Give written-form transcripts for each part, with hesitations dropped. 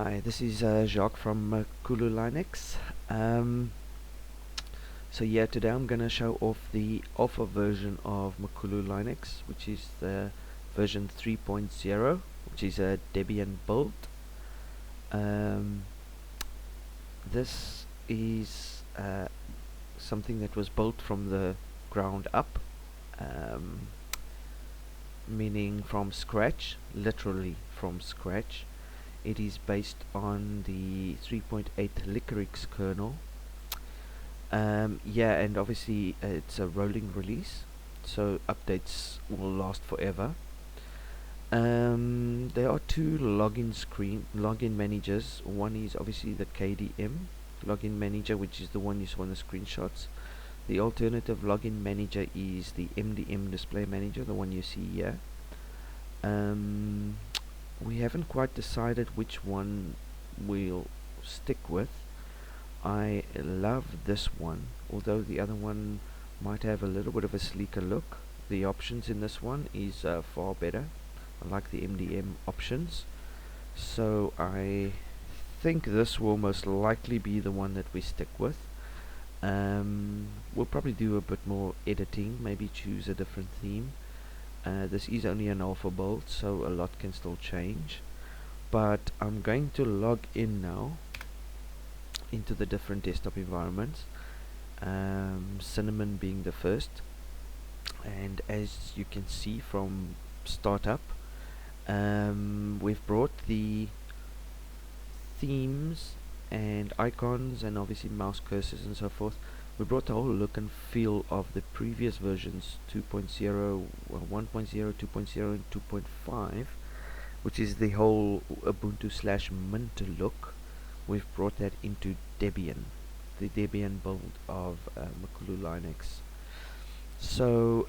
Hi, this is Jacques from MakuluLinux. So yeah, today I'm gonna show off the alpha version of MakuluLinux, which is the version 3.0, which is a Debian build. This is something that was built from the ground up, um, meaning from scratch, literally from scratch. It is based on the 3.8 Liquorix kernel. Yeah, and obviously it's a rolling release, so updates will last forever. There are two login managers. One is obviously the KDM login manager, which is the one you saw in the screenshots. The alternative login manager is the MDM display manager, the one you see here. We haven't quite decided which one we'll stick with. I love this one, although the other one might have a little bit of a sleeker look. The options in this one is far better. I like the MDM options, so I think this will most likely be the one that we stick with. We'll probably do a bit more editing, maybe choose a different theme. This is only an alpha build, so a lot can still change, but I'm going to log in now into the different desktop environments, Cinnamon being the first. And as you can see from startup, we've brought the themes and icons and obviously mouse cursors and so forth. We brought the whole look and feel of the previous versions, 2.0, 1.0, 2.0 and 2.5, which is the whole Ubuntu/Mint look. We've brought that into Debian, the Debian build of MakuluLinux. So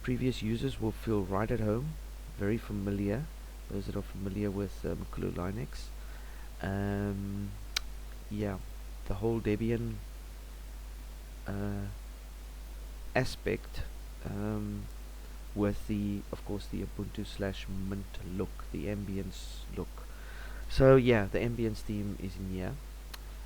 previous users will feel right at home, very familiar, those that are familiar with MakuluLinux. Yeah, the whole Debian aspect, with the, of course, the Ubuntu/Mint look, the ambience look. So yeah, the ambience theme is in here.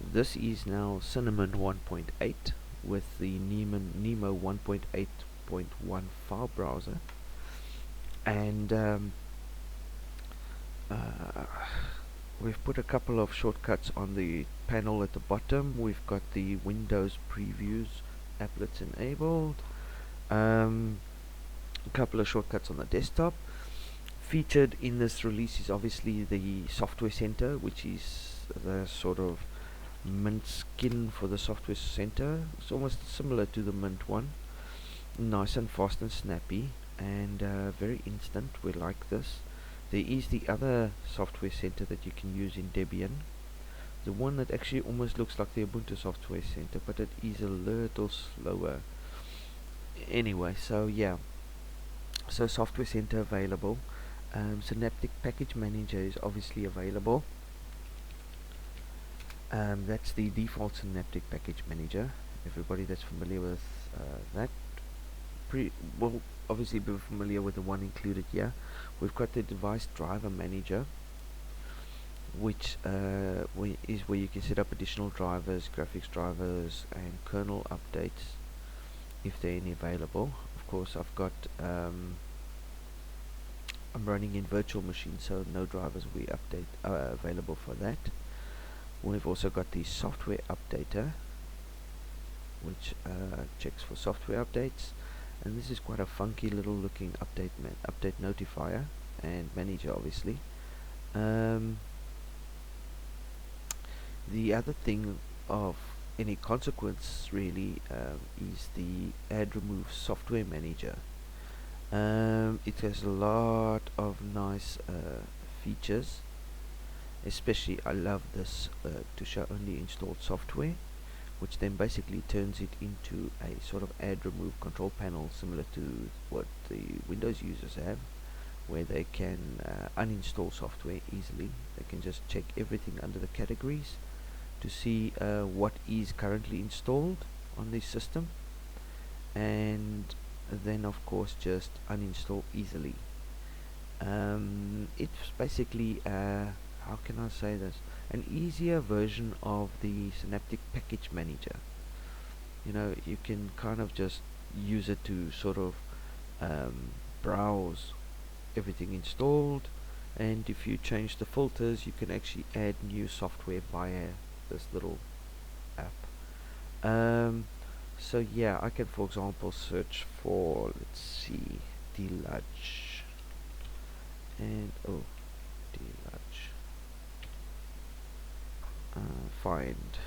This is now Cinnamon 1.8 with the Nemo 1.8.1 file browser, and we've put a couple of shortcuts on the panel at the bottom. We've got the Windows previews applets enabled, a couple of shortcuts on the desktop. Featured in this release is obviously the Software Center, which is the sort of Mint skin for the Software Center. It's almost similar to the Mint one. Nice and fast and snappy, and very instant. We like this. There is the other Software Center that you can use in Debian, the one that actually almost looks like the Ubuntu Software Center, but it is a little slower. Anyway, so yeah, so Software Center available. Synaptic Package Manager is obviously available. That's the default Synaptic Package Manager. Everybody that's familiar with that will obviously be familiar with the one included here. We've got the Device Driver Manager, which is where you can set up additional drivers, graphics drivers, and kernel updates if they're any available. Of course, I've got I'm running in virtual machine, so no drivers will be available for that. We've also got the software updater, which checks for software updates, and this is quite a funky little looking update notifier and manager, obviously. The other thing of any consequence really is the add remove software manager. It has a lot of nice features. Especially I love this to show only installed software, which then basically turns it into a sort of add remove control panel similar to what the Windows users have, where they can uninstall software easily. They can just check everything under the categories to see what is currently installed on this system, and then of course just uninstall easily. It's basically how can I say this, an easier version of the Synaptic Package Manager. You know, you can kind of just use it to sort of um, browse everything installed, and if you change the filters you can actually add new software via this little app. um, so yeah, I can for example search for, let's see, deludge, and oh, deludge, find,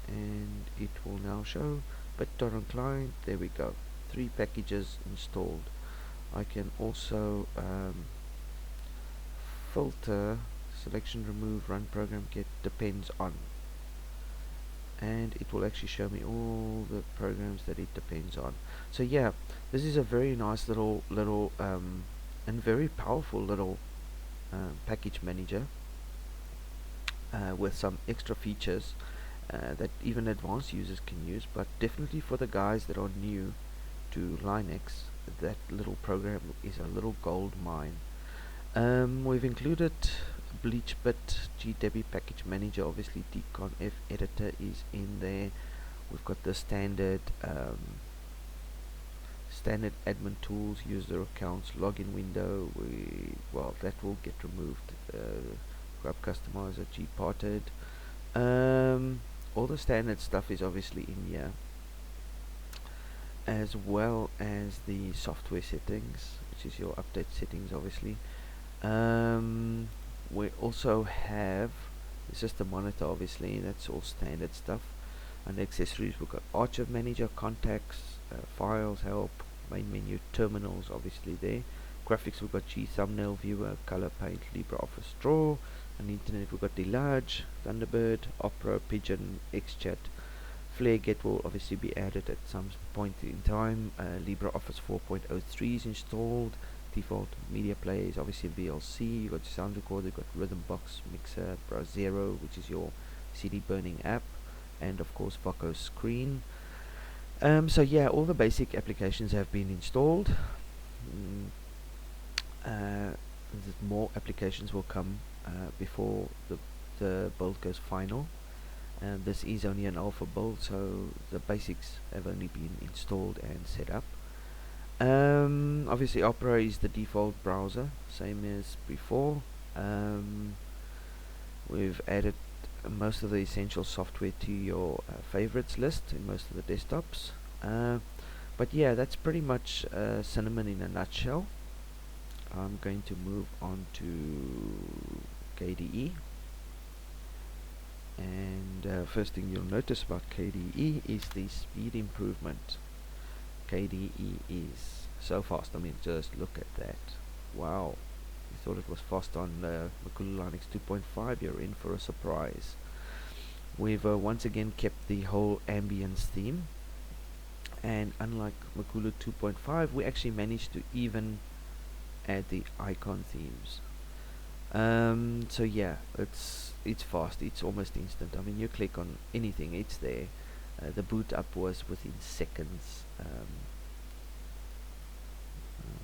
and it will now show BitTorrent client. There we go, 3 packages installed. I can also filter, selection, remove, run program, get, depends on, and it will actually show me all the programs that it depends on. So yeah, this is a very nice little and very powerful little package manager with some extra features that even advanced users can use, but definitely for the guys that are new to Linux, that little program is a little gold mine. We've included BleachBit, GDebi Package Manager, obviously dconf editor is in there. We've got the standard standard admin tools, user accounts, login window. Well, that will get removed. Grub customizer, gparted. All the standard stuff is obviously in here, as well as the software settings, which is your update settings, obviously. We also have the system monitor, obviously, that's all standard stuff. And accessories, we've got archive manager, contacts, files, help, main menu, terminals, obviously there. Graphics, we've got G thumbnail viewer, color paint, LibreOffice draw. And internet, we've got Deludge, Thunderbird, Opera, Pigeon, XChat. FlareGet will obviously be added at some point in time. LibreOffice 4.03 is installed. Default media player is obviously VLC. You got your sound recorder, you got Rhythmbox, Mixer, Browsero, which is your CD burning app, and of course Voco Screen. So yeah, all the basic applications have been installed. More applications will come before the build goes final. This is only an alpha build, so the basics have only been installed and set up. Obviously Opera is the default browser, same as before. We've added most of the essential software to your favorites list in most of the desktops. But yeah, that's pretty much Cinnamon in a nutshell. I'm going to move on to KDE. And first thing you'll notice about KDE is the speed improvement. KDE is so fast. I mean, just look at that. Wow. You thought it was fast on MakuluLinux 2.5, you're in for a surprise. We've once again kept the whole ambience theme, and unlike Makulu 2.5, we actually managed to even add the icon themes. So yeah, it's fast, it's almost instant. I mean, you click on anything, it's there. The boot up was within seconds.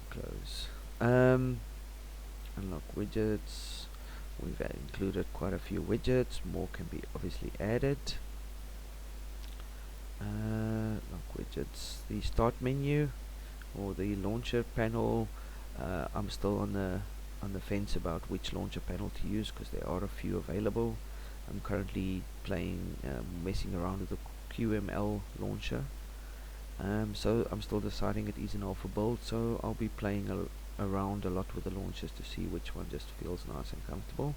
Close. Unlock widgets. We've included quite a few widgets. More can be obviously added. Lock widgets. The start menu or the launcher panel. I'm still on the fence about which launcher panel to use, because there are a few available. I'm currently messing around with the QML launcher, so I'm still deciding. It is an alpha build, so I'll be playing around a lot with the launchers to see which one just feels nice and comfortable.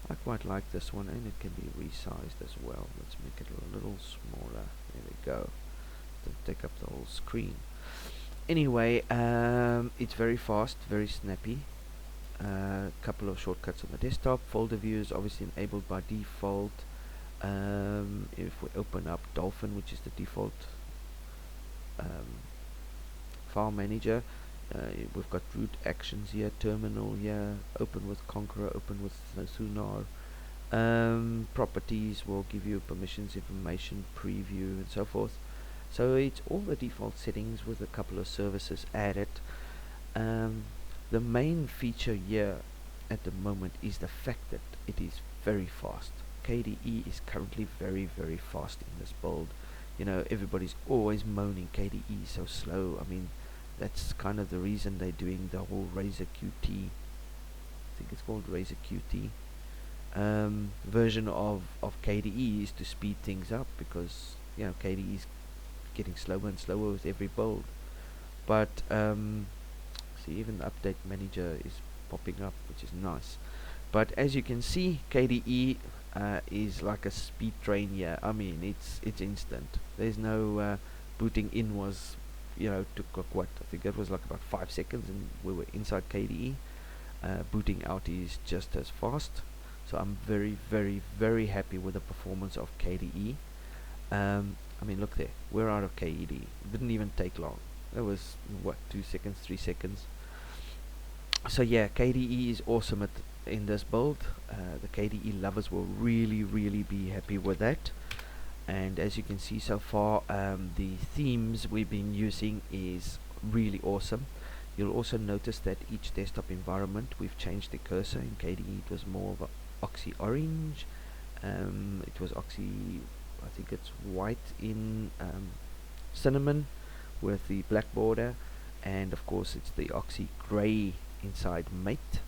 I quite like this one, and it can be resized as well. Let's make it a little smaller. There we go. Don't take up the whole screen. Anyway, it's very fast, very snappy. Couple of shortcuts on the desktop. Folder view is obviously enabled by default. If we open up Dolphin, which is the default file manager, we've got root actions here, terminal here, open with Conqueror, open with Sonar. Properties will give you permissions, information, preview, and so forth. So it's all the default settings with a couple of services added. The main feature here at the moment is the fact that it is very fast. KDE is currently very, very fast in this build. You know, everybody's always moaning KDE is so slow. I mean, that's kind of the reason they're doing the whole Razer QT, I think it's called Razer QT, version of KDE, is to speed things up, because you know KDE is getting slower and slower with every build. But see, even the update manager is popping up, which is nice. But as you can see, KDE is like a speed train here. I mean, it's instant. There's no booting in was, you know, took like what, I think it was like about 5 seconds, and we were inside KDE. Booting out is just as fast. So I'm very, very, very happy with the performance of KDE. I mean, look there, we're out of KDE. It didn't even take long. That was what, 2 seconds, 3 seconds. So yeah, KDE is awesome in this build. The KDE lovers will really, really be happy with that. And as you can see so far, the themes we've been using is really awesome. You'll also notice that each desktop environment, we've changed the cursor. In KDE it was more of a oxy orange. It was oxy, I think it's white in cinnamon with the black border, and of course it's the oxy grey inside mate,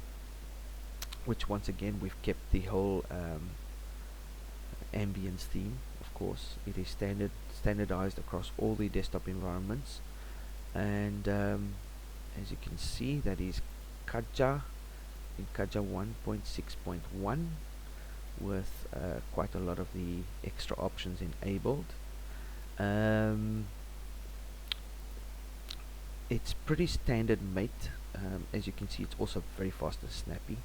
which once again we've kept the whole ambience theme. Of course, it is standardized across all the desktop environments, and as you can see, that is Kaja in Kaja 1.6.1 with quite a lot of the extra options enabled. It's pretty standard mate. As you can see, it's also very fast and snappy.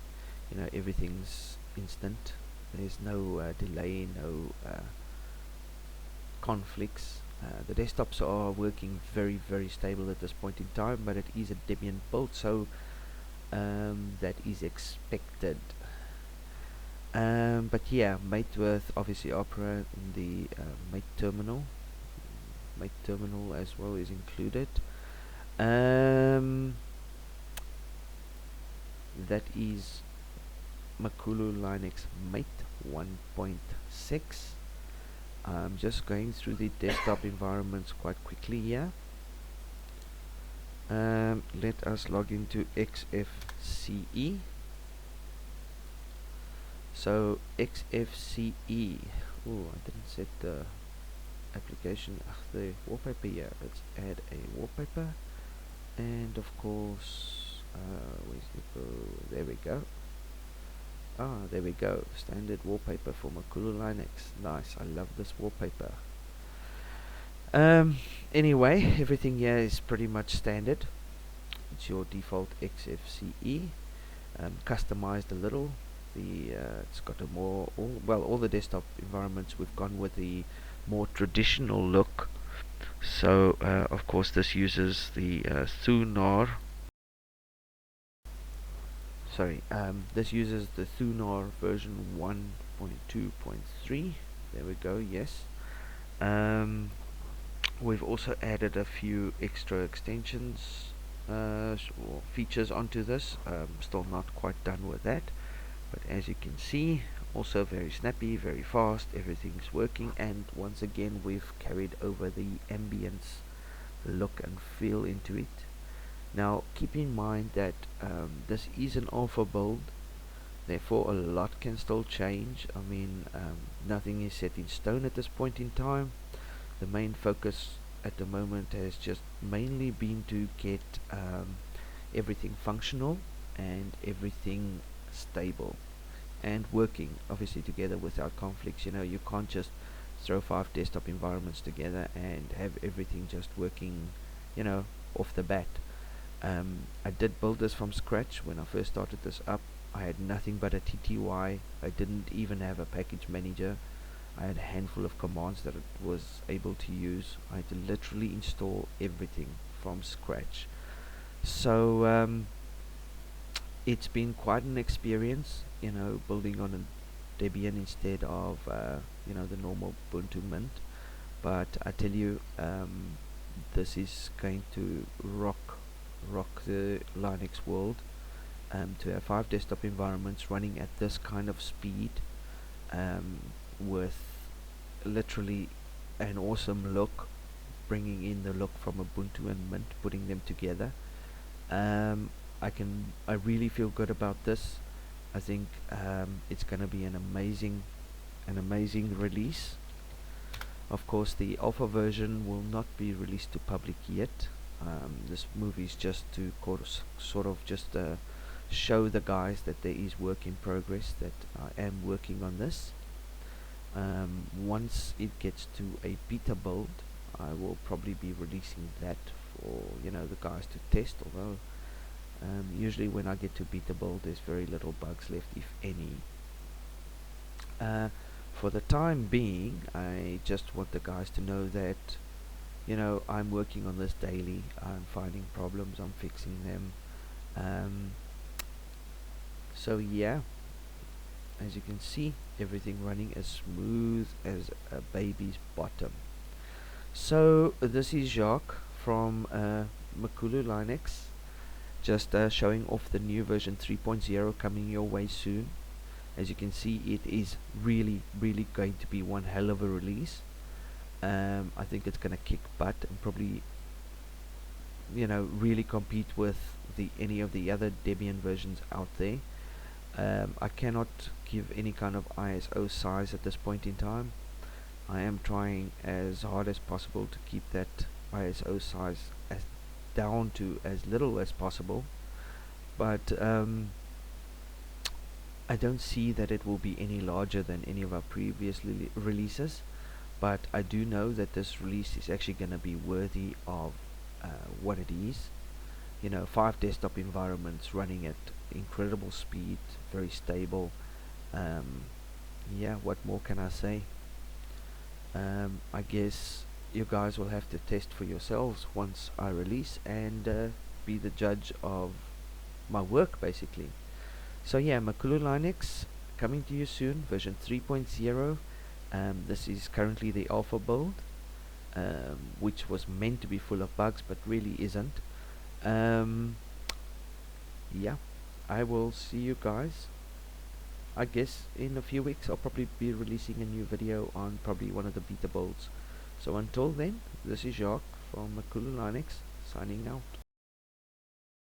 You know, everything's instant. There's no delay, no conflicts. The desktops are working very, very stable at this point in time, but it is a Debian build, so that is expected. But yeah, mate with obviously Opera in the mate terminal. Mate terminal as well is included. That is MakuluLinux Mate 1.6. I'm just going through the desktop environments quite quickly here. Let us log into XFCE. So XFCE, oh, I didn't set the application, the wallpaper here. Let's add a wallpaper, and of course, where's it go? There we go. Ah, there we go. Standard wallpaper for MakuluLinux. Nice. I love this wallpaper. Anyway, everything here is pretty much standard. It's your default XFCE. Customized a little. It's got a more all the desktop environments we've gone with the more traditional look. So of course this uses the Thunar. This uses the Thunar version 1.2.3. There we go. Yes. We've also added a few extra extensions or features onto this. Still not quite done with that, but as you can see, also very snappy, very fast, everything's working, and once again we've carried over the ambience look and feel into it. Now keep in mind that this is an alpha build, therefore a lot can still change. I mean, nothing is set in stone at this point in time. The main focus at the moment has just mainly been to get everything functional and everything stable and working obviously together without conflicts. You know, you can't just throw 5 desktop environments together and have everything just working, you know, off the bat. I did build this from scratch. When I first started this up, I had nothing but a TTY. I didn't even have a package manager. I had a handful of commands that it was able to use. I had to literally install everything from scratch. So it's been quite an experience, you know, building on a Debian instead of you know, the normal Ubuntu Mint. But I tell you, this is going to rock the Linux world. to have 5 desktop environments running at this kind of speed, with literally an awesome look, bringing in the look from Ubuntu and Mint, putting them together. I really feel good about this. I think it's gonna be an amazing release. Of course, the alpha version will not be released to public yet. This movie is just to sort of just show the guys that there is work in progress, that I am working on this. Once it gets to a beta build, I will probably be releasing that for the guys to test. Although usually when I get to beta build, there's very little bugs left, if any. For the time being, I just want the guys to know that I'm working on this daily. I'm finding problems, I'm fixing them. So yeah, as you can see, everything running as smooth as a baby's bottom. So this is Jacques from MakuluLinux, just showing off the new version 3.0 coming your way soon. As you can see, it is really going to be one hell of a release. I think it's gonna kick butt and probably really compete with any of the other Debian versions out there. I cannot give any kind of ISO size at this point in time. I am trying as hard as possible to keep that ISO size down to as little as possible, but I don't see that it will be any larger than any of our previous releases. But I do know that this release is actually going to be worthy of what it is. 5 desktop environments running at incredible speed, very stable. Yeah, what more can I say? I guess you guys will have to test for yourselves once I release, and be the judge of my work, basically. So yeah, MakuluLinux coming to you soon, version 3.0. This is currently the alpha build, which was meant to be full of bugs but really isn't. Yeah, I will see you guys, I guess, in a few weeks. I'll probably be releasing a new video on probably one of the beta builds. So until then, this is Jacques from MakuluLinux, signing out.